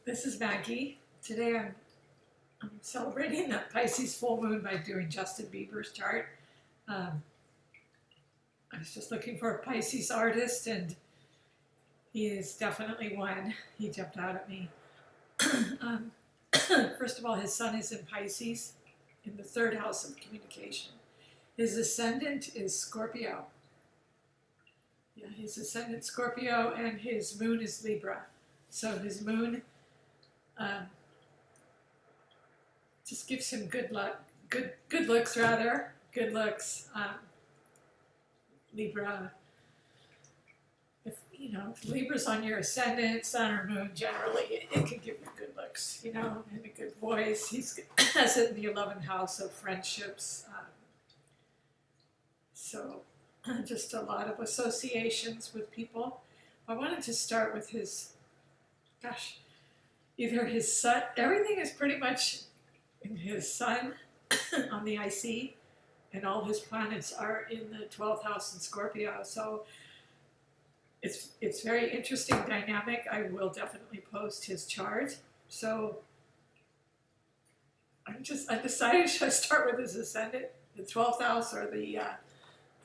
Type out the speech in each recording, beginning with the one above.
This is Maggie. Today I'm celebrating the Pisces full moon by doing Justin Bieber's chart. Um, I was just looking for a Pisces artist, and he is definitely one. He jumped out at me. um, First of all, his sun is in Pisces, in the third house of communication. His ascendant is Scorpio. Yeah, his ascendant Scorpio, and his moon is Libra. So his moon just gives him good luck, good looks rather, good looks. Libra, if Libra's on your ascendant, sun or moon, generally it can give you good looks, and a good voice. He's has it in the 11th house of friendships, so just a lot of associations with people. I wanted to start with either his sun. Everything is pretty much in his sun on the IC, and all his planets are in the 12th house in Scorpio. So it's very interesting dynamic. I will definitely post his chart. So I decided, should I start with his ascendant, the 12th house, or the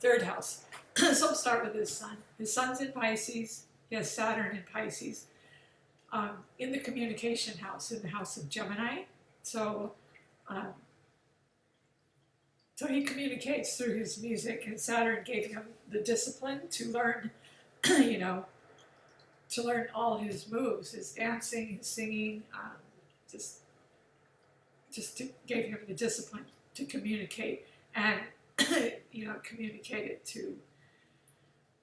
third house? So I'll start with his sun. His sun's in Pisces. He has Saturn in Pisces. In the communication house, in the house of Gemini. So he communicates through his music, and Saturn gave him the discipline to learn, to learn all his moves, his dancing, his singing, gave him the discipline to communicate and, communicate it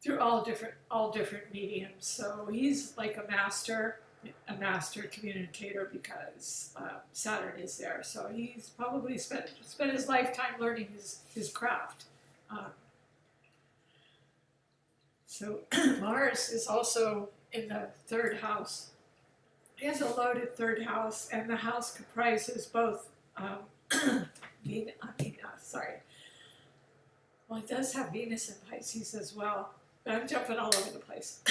through all different mediums. So he's like a master communicator because Saturn is there. So he's probably spent his lifetime learning his craft. So Mars is also in the third house. He has a loaded third house, and the house comprises both. Well, it does have Venus in Pisces as well. But I'm jumping all over the place.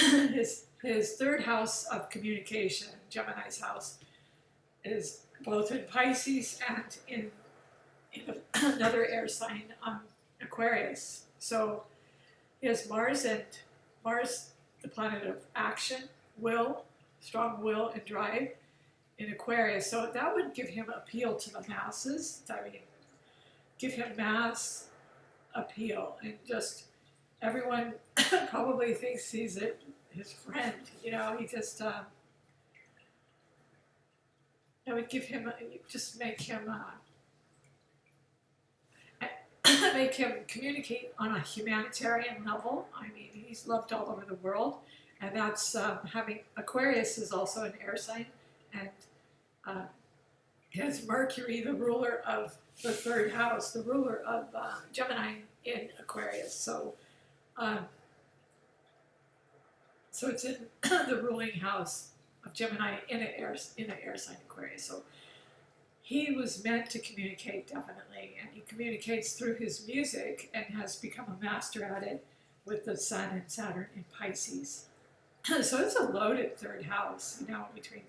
His third house of communication, Gemini's house, is both in Pisces and in another air sign, Aquarius. So he has Mars, the planet of action, will, strong will and drive, in Aquarius. So that would give him appeal to the masses. Give him mass appeal, and just everyone probably thinks he's his friend. He just that would give him make him communicate on a humanitarian level. I mean, he's loved all over the world, and that's having Aquarius is also an air sign, and he has Mercury, the ruler of the third house, the ruler of Gemini, in Aquarius. So it's in the ruling house of Gemini in an air sign, Aquarius. So he was meant to communicate, definitely, and he communicates through his music and has become a master at it with the Sun and Saturn in Pisces. So it's a loaded third house, between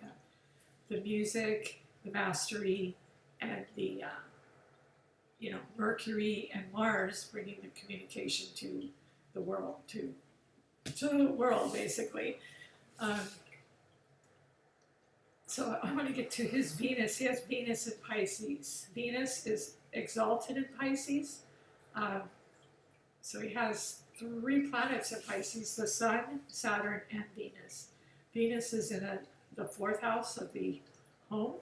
the music, the mastery, and the Mercury and Mars, bringing the communication to the world, to the world, basically. So I want to get to his Venus. He has Venus in Pisces. Venus is exalted in Pisces. So he has 3 planets in Pisces: the Sun, Saturn, and Venus. Venus is in the 4th house of the home.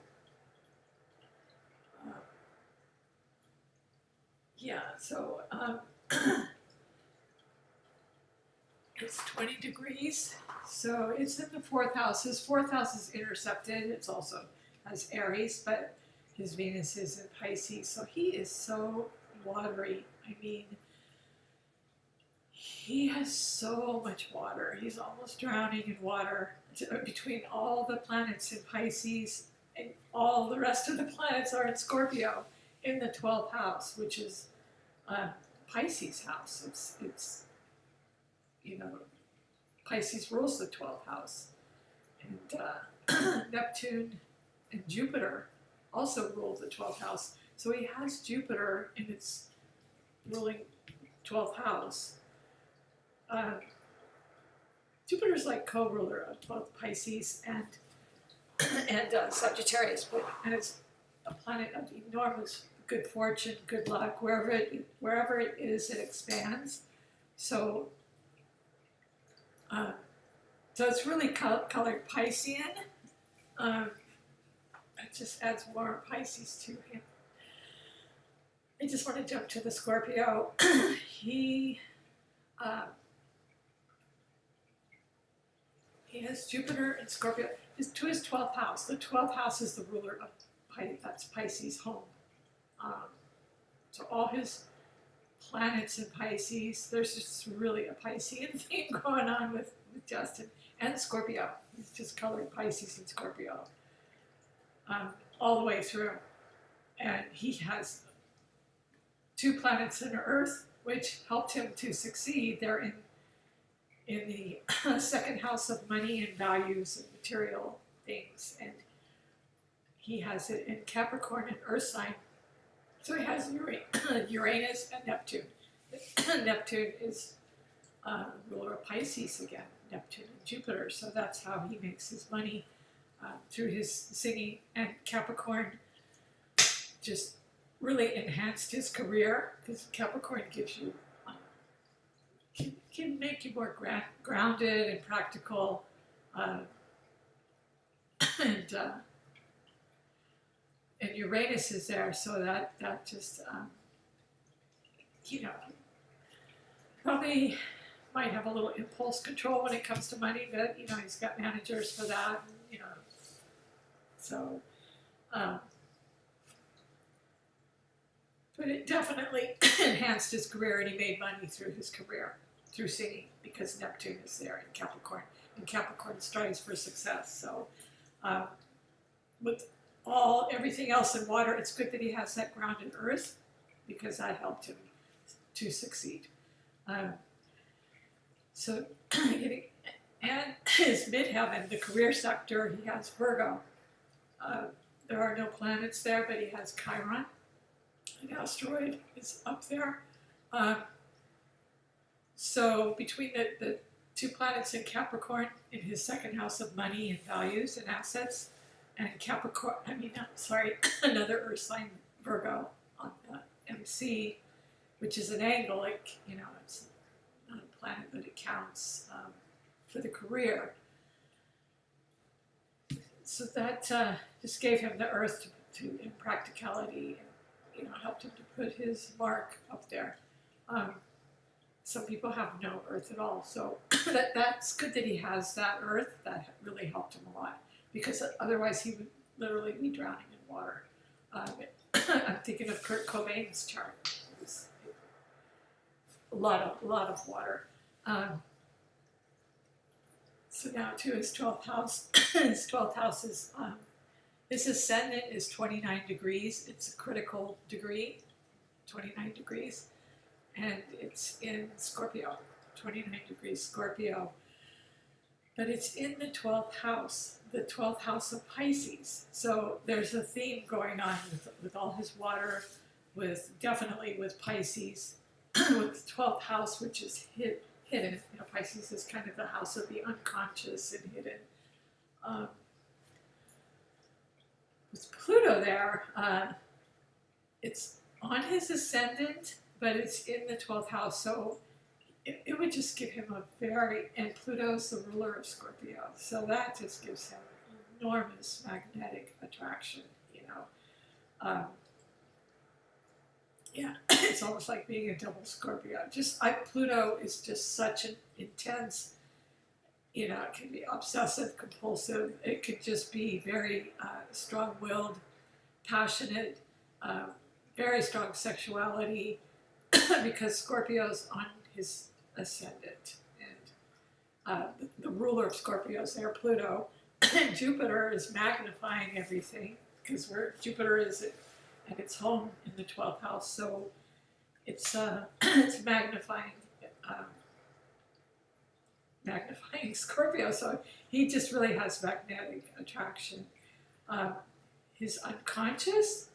So it's 20 degrees. So it's in the 4th house. His 4th house is intercepted. It's also has Aries, but his Venus is in Pisces. So he is so watery. I mean, he has so much water. He's almost drowning in water between all the planets in Pisces, and all the rest of the planets are in Scorpio in the 12th house, which is Pisces house. It's Pisces rules the 12th house, and Neptune and Jupiter also rule the 12th house. So he has Jupiter in its ruling 12th house. Jupiter's like co-ruler of both Pisces and Sagittarius, and it's a planet of enormous good fortune, good luck. Wherever it is, it expands. So, so it's really colored Piscean. It just adds more Pisces to him. I just want to jump to the Scorpio. He has Jupiter in Scorpio. To his 12th house. The 12th house is the ruler of that's Pisces' home. So all his planets in Pisces, there's just really a Piscean theme going on with Justin. And Scorpio. He's just colored Pisces and Scorpio. All the way through. And he has 2 planets in Earth, which helped him to succeed. They're in the second house of money and values and material things. And he has it in Capricorn and Earth sign. So he has Uranus and Neptune. Neptune is ruler of Pisces again, Neptune and Jupiter. So that's how he makes his money through his singing. And Capricorn just really enhanced his career, because Capricorn gives you, can make you more grounded and practical. And Uranus is there, so that just, probably might have a little impulse control when it comes to money, but, he's got managers for that, so, but it definitely enhanced his career, and he made money through his career, through singing, because Neptune is there in Capricorn, and Capricorn strives for success, so, with everything else in water, it's good that he has that ground in Earth, because that helped him to succeed. So, and his midheaven, the career sector, he has Virgo. There are no planets there, but he has Chiron. An asteroid is up there. So between the 2 planets in Capricorn, in his second house of money and values and assets, and another Earth sign, Virgo, on the MC, which is an angle, it's not a planet, but it counts for the career. So that just gave him the Earth to in practicality, and helped him to put his mark up there. Some people have no Earth at all, so that's good that he has that Earth. That really helped him a lot, because otherwise he would literally be drowning in water. I'm thinking of Kurt Cobain's chart. It was a lot of water. So now to his 12th house. His 12th house is, his ascendant is 29 degrees. It's a critical degree, 29 degrees. And it's in Scorpio, 29 degrees Scorpio. But it's in the 12th house of Pisces. So there's a theme going on with all his water, definitely with Pisces, with the 12th house, which is hidden. Pisces is kind of the house of the unconscious and hidden. With Pluto there, it's on his ascendant, but it's in the 12th house. So it would just give him and Pluto's the ruler of Scorpio. So that just gives him enormous magnetic attraction, it's almost like being a double Scorpio. Pluto is just such an intense, it can be obsessive, compulsive. It could just be very strong-willed, passionate, very strong sexuality, because Scorpio's on his ascendant. And the ruler of Scorpio is there, Pluto. And Jupiter is magnifying everything, because Jupiter is at its home in the 12th house, so it's magnifying magnifying Scorpio, so he just really has magnetic attraction. Um, his unconscious,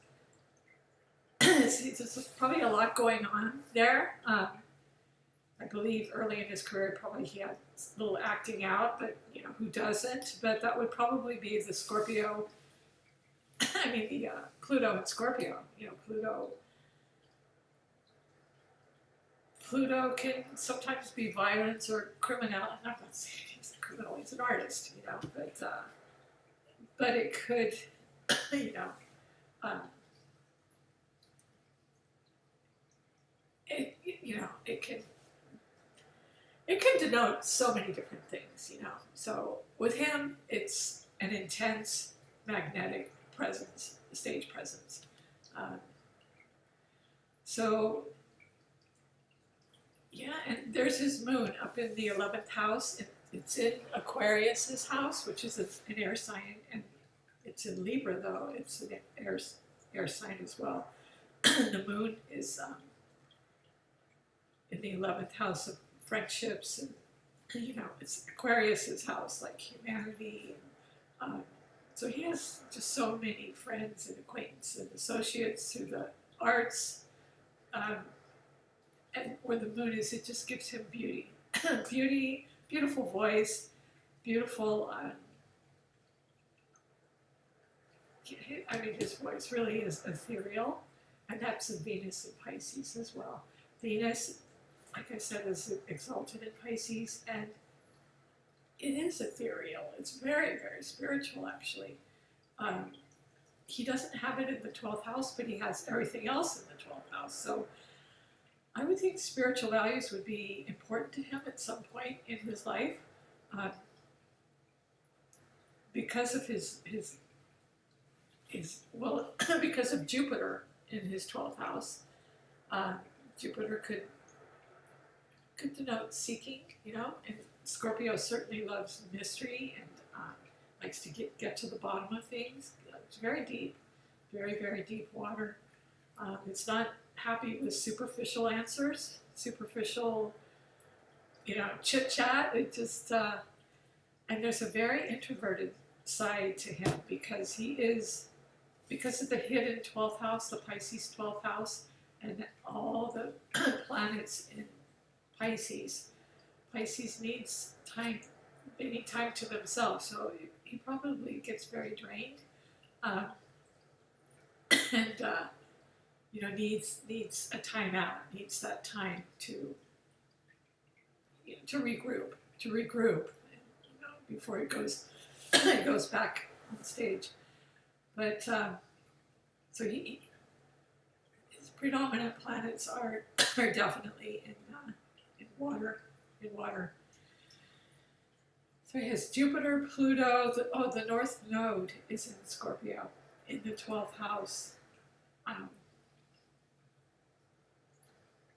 there's probably a lot going on there. I believe early in his career, probably he had a little acting out, but who doesn't? But that would probably be the Scorpio. I mean, the Pluto and Scorpio. Pluto can sometimes be violence or criminal. I'm not saying he's a criminal; he's an artist, but it could, um, it can. It can denote so many different things, So with him, it's an intense magnetic presence, stage presence. So, yeah, and there's his moon up in the 11th house. It's in Aquarius's house, which is an air sign, and it's in Libra, though. It's an air sign as well. The moon is in the 11th house of friendships, and it's Aquarius's house, like humanity. So he has just so many friends and acquaintances and associates through the arts. And where the moon is, it just gives him beauty. Beauty, beautiful voice, beautiful. His voice really is ethereal, and that's the Venus in Pisces as well. Venus, like I said, is exalted in Pisces, and it is ethereal. It's very, very spiritual, actually. He doesn't have it in the 12th house, but he has everything else in the 12th house. So I would think spiritual values would be important to him at some point in his life, because of because of Jupiter in his 12th house. Jupiter could denote seeking, and Scorpio certainly loves mystery and likes to get to the bottom of things. It's very deep, very, very deep water. It's not happy with superficial answers, superficial, chit chat. It just, and there's a very introverted side to him because because of the hidden 12th house, the Pisces 12th house, and all the planets in Pisces. Pisces needs time. They need time to themselves, so he probably gets very drained, and needs a timeout. Needs that time to regroup, before it goes back on stage. But so his predominant planets are definitely in water. So he has Jupiter, Pluto. The North Node is in Scorpio, in the 12th house.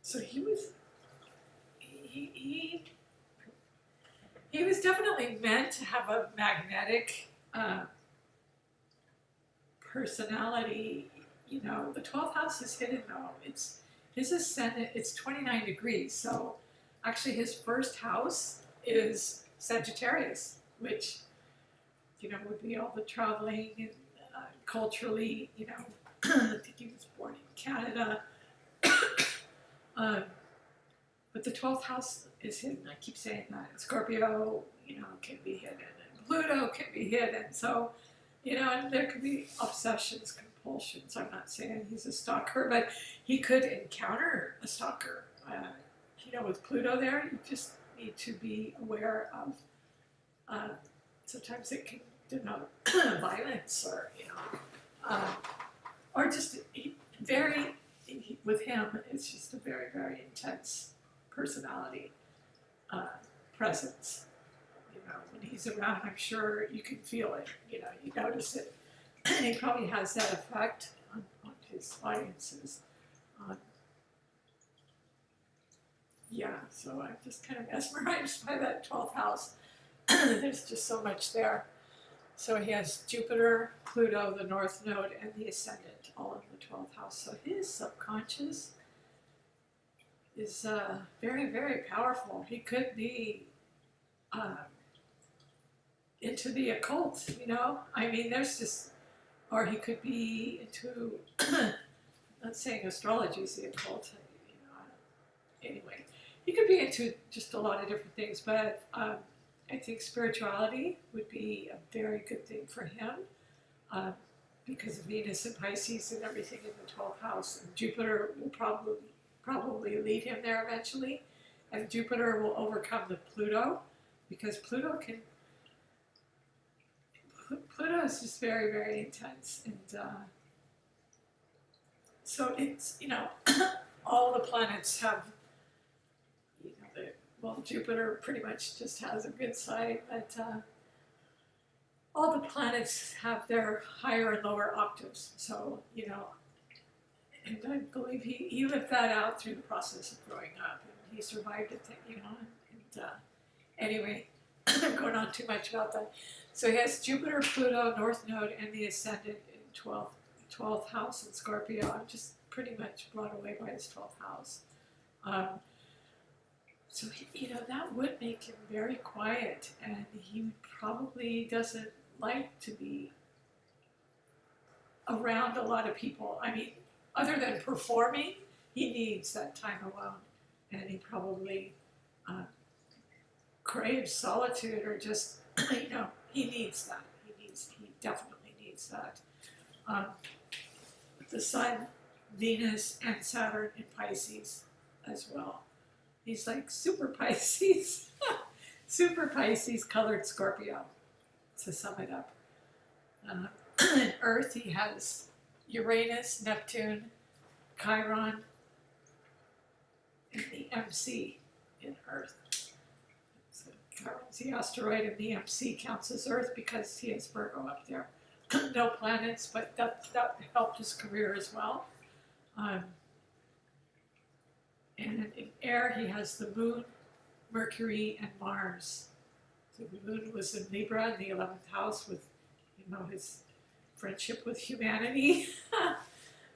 So he was definitely meant to have a magnetic personality. The 12th house is hidden though. It's his ascendant. It's 29 degrees. So actually, his first house is Sagittarius, which would be all the traveling and culturally. I think he was born in Canada. But the 12th house is hidden. I keep saying that. And Scorpio, can be hidden, and Pluto can be hidden. So, and there could be obsessions, compulsions. I'm not saying he's a stalker, but he could encounter a stalker. With Pluto there, you just need to be aware of. Sometimes it can denote violence, or just very. With him, it's just a very, very intense personality presence. When he's around, I'm sure you can feel it. You notice it, and he probably has that effect on his audiences. So I'm just kind of mesmerized by that 12th house. There's just so much there. So he has Jupiter, Pluto, the North Node, and the Ascendant, all in the 12th house. So his subconscious is very, very powerful. He could be uh, into the occult, you know? I mean, there's just, or he could be into, I'm not saying astrology is the occult, you know, anyway. He could be into just a lot of different things, but I think spirituality would be a very good thing for him because of Venus and Pisces and everything in the 12th house. And Jupiter will probably lead him there eventually. And Jupiter will overcome the Pluto because Pluto is just very, very intense. And so it's, you know, all the planets have, you know, well, Jupiter pretty much just has a good side, but all the planets have their higher and lower octaves. So, you know, and I believe he lived that out through the process of growing up, and he survived it, you know. And anyway, I'm going on too much about that. So he has Jupiter, Pluto, North Node, and the Ascendant in 12th house in Scorpio. I'm just pretty much blown away by his 12th house. So, you know, that would make him very quiet, and he probably doesn't like to be around a lot of people. I mean, other than performing, he needs that time alone, and he probably craves solitude or just, you know, he needs that. He definitely needs that. The Sun, Venus, and Saturn in Pisces as well. He's like super Pisces, super Pisces colored Scorpio, to sum it up. In Earth, he has Uranus, Neptune, Chiron, and the MC in Earth. So Chiron's the asteroid, and the MC counts as Earth because he has Virgo up there. No planets, but that helped his career as well. And in Air, he has the Moon, Mercury, and Mars. So the Moon was in Libra in the 11th house with, you know, his friendship with humanity,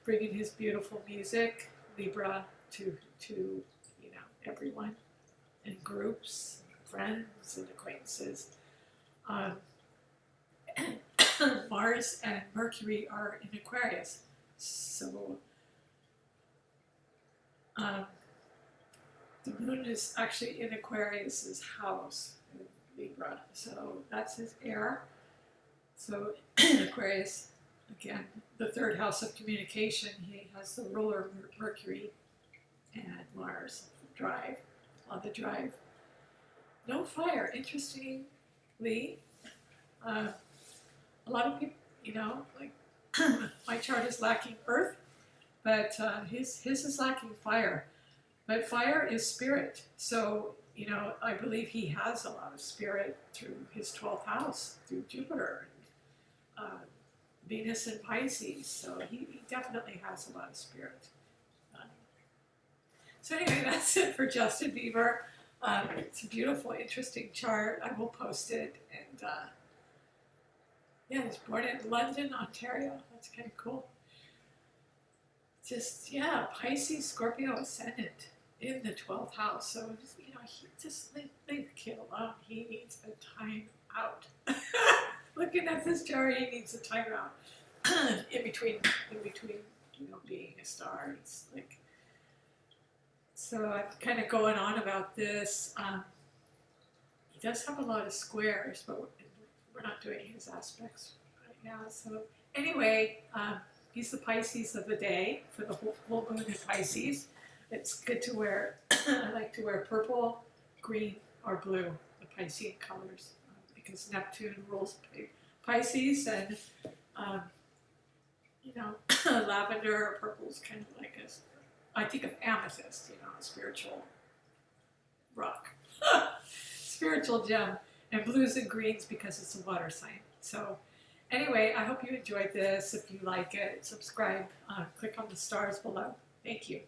bringing his beautiful music, Libra, to you know, everyone, in groups, friends, and acquaintances. And Mars and Mercury are in Aquarius. So the Moon is actually in Aquarius's house in Libra, so that's his air. So in Aquarius, again, the 3rd house of communication, he has the ruler Mercury and Mars, drive, on the drive. No fire, interestingly. A lot of people, you know, like my chart is lacking earth, but his is lacking fire. But fire is spirit. So, you know, I believe he has a lot of spirit through his 12th house, through Jupiter, and Venus and Pisces. So he definitely has a lot of spirit. So anyway, that's it for Justin Bieber. It's a beautiful, interesting chart. I will post it. And yeah, he was born in London, Ontario. That's kind of cool. Just, yeah, Pisces, Scorpio ascendant in the 12th house. So, you know, he just leave the kid alone. He needs a time out. Looking at this chart, he needs a time out. in between, you know, being a star. It's like, so I'm kind of going on about this. He does have a lot of squares, but we're not doing his aspects right now. So anyway, he's the Pisces of the day for the full moon in Pisces. It's good to wear, I like to wear purple, green, or blue, the Piscean colors, because Neptune rules Pisces, and, you know, lavender or purple is kind of like I think of amethyst, you know, a spiritual rock, spiritual gem, and blues and greens because it's a water sign. So anyway, I hope you enjoyed this. If you like it, subscribe, click on the stars below. Thank you.